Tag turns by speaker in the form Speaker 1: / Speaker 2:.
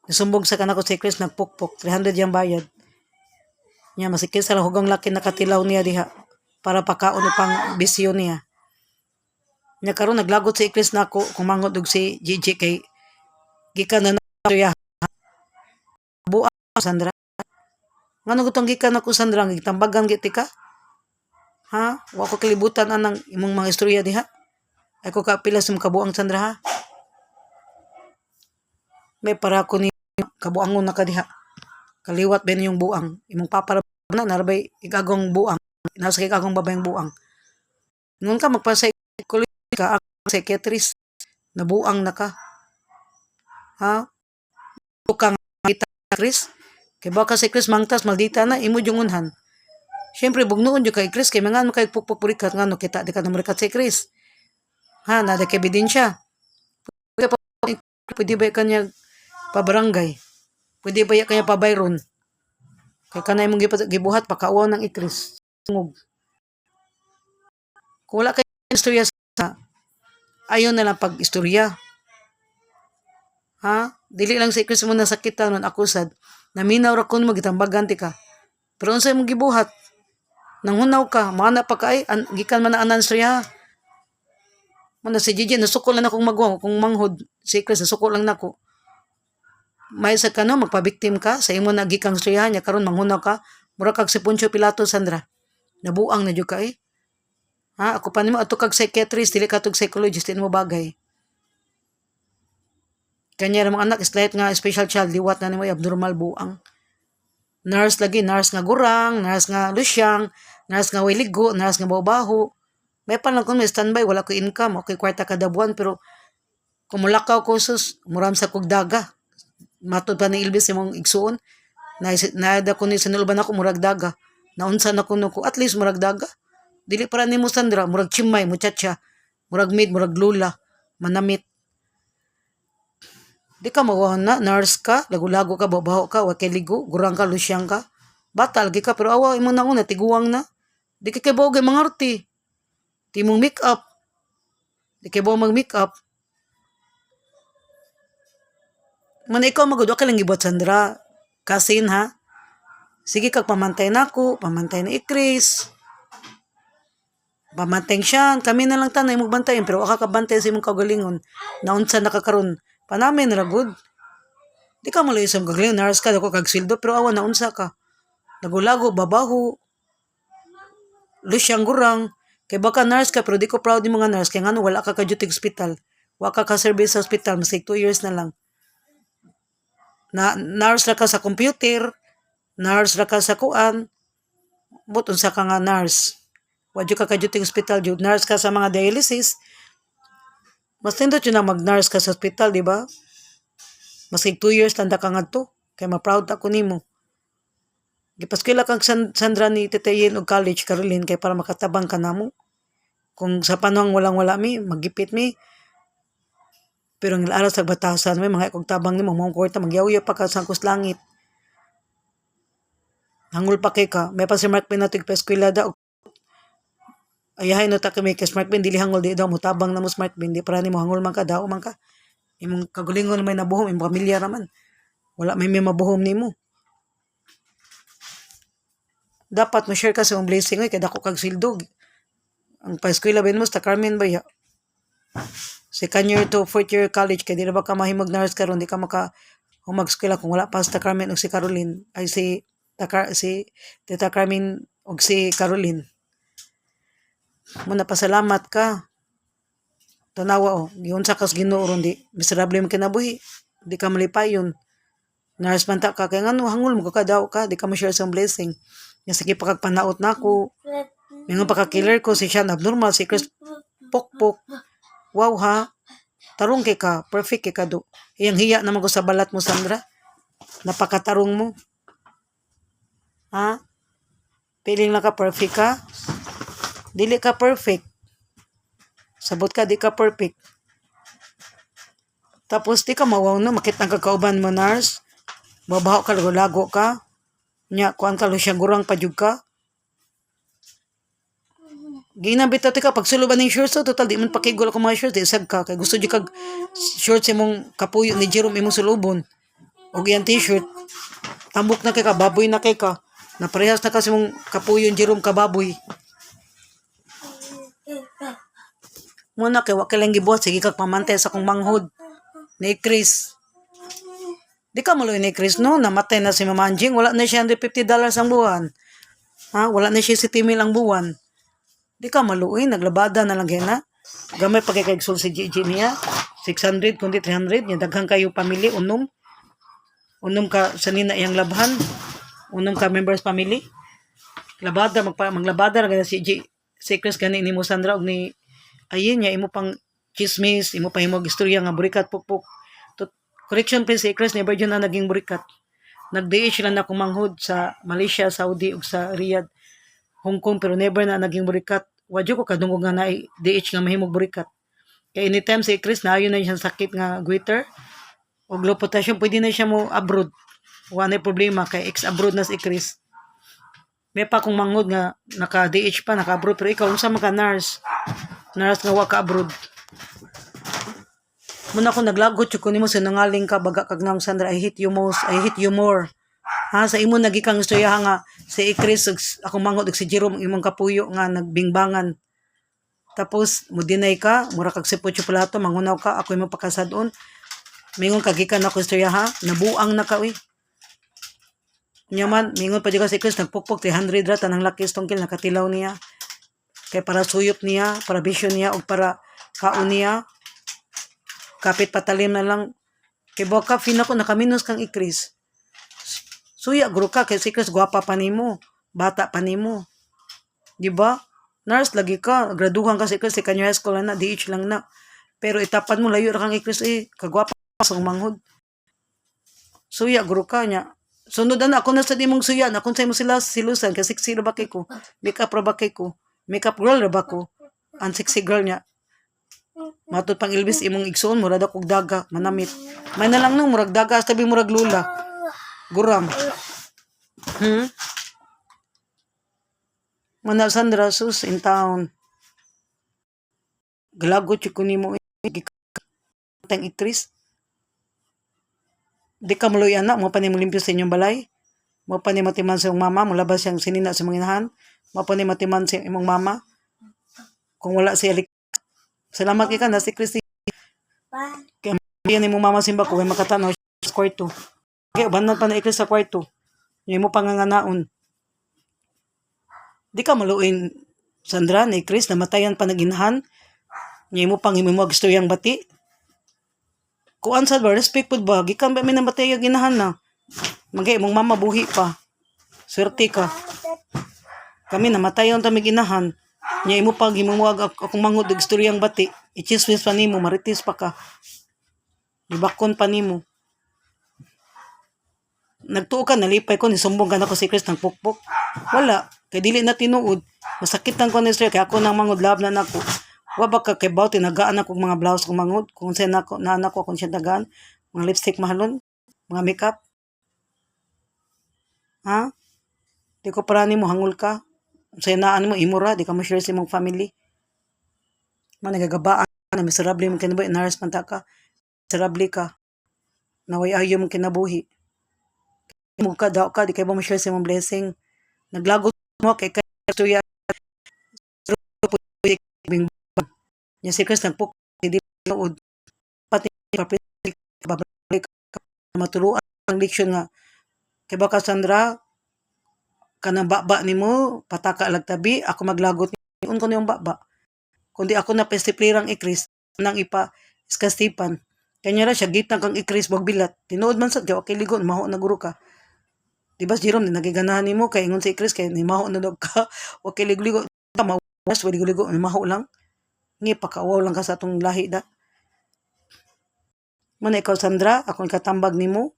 Speaker 1: Nisumbong sa kanako si Chris nagpukpok 300 yang bayad. Nya masikil sa hugang laki nakatilaw niya diha para pakaon pang bisyo niya. Nya karon naglagot si Chris nako kung mangod og si Gigi kay gikan na ya buang Sandra. Ngano gutong gikan ako Sandra gitambagan giti ka? Ha? Wa ko kalibutan anang imong mga istorya diha. Ay ko kapila sa kabuang Sandra ha. May para ko ni kabuangon na ka diha. Kaliwat ben yung buang. Imong papa na narabay igagong buang. Nasa igagong babayang buang. Ngun ka magpa-psychologist ka, psychiatrist na buang na ka. Ha? Bukang kita Chris. Kay baka si Chris mangtas maldita na imo jungunhan. Syempre bugnoon jud kay Chris kay mangan kay pukpukpurikat ngano kita di ka na murikat si Chris. Ha, nada kay ebidensya. Pwede ba kanya pabarangay? Pwede ba kanya pabayron? Kay kanay mong gibuhat pakauaw ng ikris. Tungog. Kung wala kay istorya sa ayon na lang pag-istorya. Ha? Dili lang sa ikris mo nasakitan nun akusad. Naminaw ra kun mo gitambagan ti ka. Pero unsay mong gibuhat? Nanghunaw ka, mana pa ka ay gikan man anan istorya. Muna si Gigi nasukol lang akong magwang kung manghod si Chris nasukol lang nako. May sa kano magpabiktim ka sa imo nagikang istorya nya karon manghunaw ka mura kag si Poncio Pilato Sandra. Nabuang na jud ka eh. Ha, ako pa nimo ato kag psychiatrist dili ka tog psychologist din mo bagay. Kanya mga anak is nga special child liwat na nimo abnormal buang. Nurse lagi, nurse nga gurang, nurse nga lusyang, nurse nga way ligo, nurse nga baho-baho. May pa lang kung may standby, wala ko income, okay kwarta kada buwan, pero kung mulakaw ko sus, muram sa kog daga. Matod pa ni Ilbis yung igsuon, naada ko ni sinulban ako, murag daga. Naunsa na ko at least murag daga. Dili para ni mo Sandra, murag chimay, muchacha, murag maid, murag lula, manamit. Di ka mawahan na, nurse ka, lagu-lago ka, babaho ka, wakay ligo, gurang ka, lusyang ka. Bata, lagi ka, pero awa, imong nauna, tiguang na. Di ka kay bawag mga arti. Di mong make up. Di kay bawag mag-make up. Man ikaw magod, okay lang ibot Sandra. Kasin ha. Sige kag pamantay na ako, pamantay na ikris. Pamantay siya, kami na lang tanay mo bantayin, pero aka kabantay sa imong kagalingon. Naunsa nakakaroon. Panamin ra good. Di ka malayo sa kagalingon, nurse ka, dako kag sildo, pero awa naunsa ka. Nagulago, babaho. Lusyang gurang. Kay baka nurse ka, pero di ko proud ni mga nurse. Kaya nga wala ka ka-duty hospital. Wala ka ka-service sa hospital. Mas 2 years na lang. Na nurse ra ka sa computer. Nurse ra ka sa kuan. Buton sa ka nga nurse. Wadyo ka ka-duty hospital. Nurse ka sa mga dialysis. Mas tindot yun na mag-nurse ka sa hospital, di ba? Mas 2 years lang ka nga to. Kaya ma-proud ako nimo. Gipaskila kang Sandra ni Titayin og college Caroline kay para makatabang ka namo. Kung sa panahon walang-wala mi, magipit mi. Pero ng aras sa batasan may mga ikog tabang nimo mong kwarta magyaw-yaw pa ka sa kuslangit. Hangul pa kay ka. May pa si Mark Pin natig pa eskwela da. Ayahay no ta kami kay Mark Pin dili hangul di daw mo tabang na mo Mark Pin di para nimo hangul man ka daw man ka. Imong kagulingon may nabuhom imong pamilya raman. Wala may mabuhom nimo. Dapat ma-share ka sa mong blessing ay kada ko kag sildo. Ang pa-eskwela ben mo sa Carmen ba ya? Second year to fourth year college kay di na ba ka mahimog nurse karon di ka maka humag-eskwela kung wala pa sa Carmen o si Caroline ay si Tita Carmen o si Caroline. Muna pasalamat ka. Tanawa o, giyon sa kas Ginoo ron di miserable man kinabuhi. Di ka malipayon. Nurse man ta ka kay ngano hangul mo ka daw ka di ka ma-share sa blessing. Nga sige pa kag panaot nako. Mga paka-killer ko si Sean abnormal si Chris pokpok. Wow ha. Tarong kay ka, perfect kay ka do. Iyang hiya naman ko sa balat mo Sandra. Napakatarong mo. Ha? Piling lang ka perfect ka? Dili ka perfect. Sabot ka di ka perfect. Tapos di ka mawaw no makit nang kakauban mo nurse. Babaho ka lago ka. Nya kuan ka siyang gurang padyug ka. Ginabit ati ka pagsuluban ng shorts so total di man pakigol ako mga shorts di sag ka kay gusto di kag shorts imong kapuyo ni Jerome imong sulubon. og iyang t-shirt, tambok na kay ka, baboy na kay ka. Naparehas na kasi mong kapuyon Jerome kababoy. Muna kay wa kay lang gibuhat, sige kag pamantay sa akong manghod. Ni Chris. Di ka maloy ni Chris, no? Namatay na si Mama Anjing. Wala na siya $150 ang buwan. Ha? Wala na siya 70,000 ang buwan. Di ka maluoy, naglabada na lang na. Gamay pa kay kaigsul si Gigi niya. 600, kundi 300. Yung daghang kayo pamilya, unom. Unom ka sa nina iyang labhan. Unom ka members family. Labada, maglabada na ganyan si Chris gani ni mo Sandra o ni ayun niya, imo pang chismis, imo pa himog istorya nga burikat pukpuk. Correction please, si Chris never yun na naging burikat. Nag-DH sila na kumanghod sa Malaysia, Saudi ug sa Riyadh, Hong Kong, pero never na naging burikat. Wadyo ko kadungog nga na DH nga mahimog burikat. Kaya anytime si Chris na ayon na siyang sakit nga goiter o low potassium, pwede na siya mo abroad. Wala na problema kay ex-abroad na si Chris. May pa kong manghod nga naka-DH pa, naka-abroad, pero ikaw unsa man ka nurse nga wa ka abroad. Muna ko naglagot yung kunin mo sinungaling ka baga kag nang Sandra, I hate you most, I hate you more. Ha, sa imo nagikang istorya nga si Chris akong manghod ug si Jerome imong kapuyo nga nagbingbangan. Tapos mo deny ka, mura kag sipot chocolate, mangunaw ka, ako imong pakasadon. Mingon kagikan ako istorya ha, nabuang na ka uy. Nyaman, mingon pa dyan si Chris, nagpukpok 300 ra tanang laki stongkil nakatilaw niya. Kaya para suyop niya, para bisyo niya, o para kaon niya. Kapit patalim na lang. Kaya baka fina ko nakaminos kang i-Chris. Suya, guru ka, kaya si Chris, gwapa pa nimo. Bata pa nimo. Diba? Nurse, lagi ka. Graduhan ka si Chris, second year high school na, DH lang na. Pero itapan mo, layo ra kang i-Chris, kagwapa sa manghod. Suya, guru ka niya. Sunod na ako na sa dimong suya, na kung sa mo sila silusan, kasi sila ba kay ko, make-up ra ba kay ko, make-up girl ra ba ko, ang sexy girl niya. Matod pang ilbis imong igsoon, murad akong daga, manamit. May na lang nung, murag daga, tabi murag lula. Guram. Mana Sandra, sus, in town. Galagot yung kunin mo, gikatang itris. Di ka muloy anak, mo pa ni limpyo sa inyong balay. Mo pa ni matiman sa iyong mama, mulabas siyang sinina sa mga inahan. Mo pa ni matiman sa imong mama. Kung wala siya, salamat ka na si Christy. Kaya mabiyan ni mong mama simba ko, kaya makatanaw siya sa kwarto. Kaya banat pa na ikris sa kwarto. Yung mo panganganaon. Di ka maluin, Sandra, ni Chris, namatayan pa nag-inahan. Yung mo pang himimog istoryang bati. Kuan sa ba, respect po ba? Gikan ba may namatay yung ginahan na? Magay, mong mama buhi pa. Swerte ka. Kami namatay yung tamig ginahan. Nya imo pag himuwag akong mangod og istoryang bati. I-chismis pa nimo, maritis pa ka. Ibakon pa nimo. Nagtuo ka, nalipay ko, nisumbong ka na ko si Chris ng pukpok. Wala. Kay dili na tinuod. Masakit ang ko na istorya, kaya ako nang mangod lab na nako. Wa ba ka kay baw tinagaan ako mga blouse kong mangod kung sa nako na anak ko kung siya tagaan mga lipstick mahalon mga makeup ha di ko para nimo hangul ka sa naan mo imura di ka mo share sa imong family man nagagabaan na miserable mo kinabuhi nurse man ta ka miserable ka naway ayo mo kinabuhi mo ka daw ka di kay mo share sa imong blessing naglagot mo kay tuya nya si Chris nagpuk di nood pati babalik maturuan ang leksyon nga kay baka Sandra kanang baba nimo pataka lag tabi ako maglagot ni ko niyong baba kundi ako na pestiplirang i-Chris nang ipa iskastipan kanya ra siya gitang kang i-Chris wag bilat tinuod man sad kay okay ligon maho na guro ka di ba Jerome nagiganahan nimo kay ingon si Chris kay ni maho na dog ka okay ligo ka mawas wali ligo maho lang ngi pakawaw lang ka sa atong lahi da. Muna ikaw Sandra, akong katambag nimo.